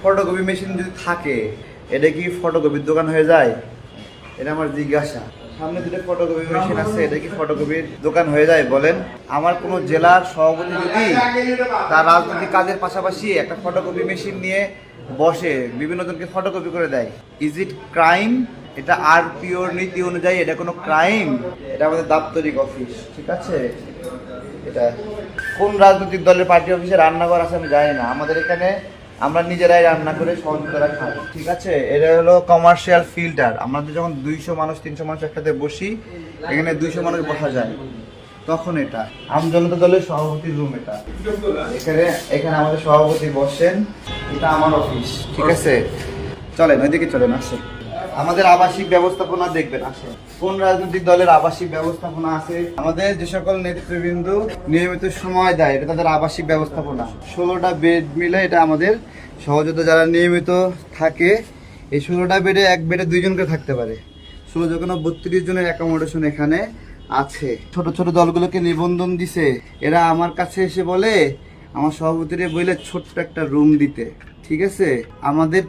Photocopy machine যদি থাকে এটা কি ফটোকপির দোকান হয়ে যায়? এটা আমার জিজ্ঞাসা। সামনে দুটো ফটোকপি মেশিন আছে, এটা কি ফটোকপির দোকান হয়ে যায় বলেন? আমার কোনো জেলার সভাপতি যদি তার রাজনৈতিক কাজের পাশাপাশি একটা ফটোকপি মেশিন নিয়ে বসে বিভিন্ন জনকে ফটোকপি করে দেয়, ইজ ইট ক্রাইম? এটা আরপিওর নীতি অনুযায়ী এটা কোনো ক্রাইম? এটা আমাদের দাপ্তরিক অফিস, ঠিক আছে? এটা কোন রাজনৈতিক দলের পার্টি অফিসে রান্নাঘর আছে আমি জানি না। আমাদের এখানে আমরা নিজেরাই রান্না করে সহযোগিতা খাই, ঠিক আছে? এটা হলো কমার্শিয়াল ফিল্টার। আমাদের যখন 200 মানুষ 300 মানুষ একসাথে বসি, এখানে 200 মানুষ বসা যায়, তখন এটা আমজনতা দলের সভাপতির রুম। এটা এখানে আমাদের সভাপতি বসেন, এটা আমার অফিস, ঠিক আছে? চলেন ওইদিকে চলেন, আসেন। আমাদের আবাসিক ব্যবস্থাপনা দেখবেন, আসেন। কোন রাজনৈতিক দলের আবাসিক ব্যবস্থাপনা আছে? আমাদের যে সকল নেতৃবৃন্দ নিয়মিত সময় দেয়, এটা তাদের আবাসিক ব্যবস্থাপনা। 16টা বেড মিলে এটা আমাদের সহযোদ্ধা যারা নিয়মিত থাকে, এই 16টা বেডে এক বেডে 2 জন করে থাকতে পারে। 16 কোনো 32 জনের অ্যাকোমোডেশন এখানে আছে। ছোট ছোট দলগুলোকে নিবন্ধন দিছে, এরা আমার কাছে এসে বলে আমার সভাপতিরে বলে ছোট্ট একটা রুম দিতে, ঠিক আছে? আমাদের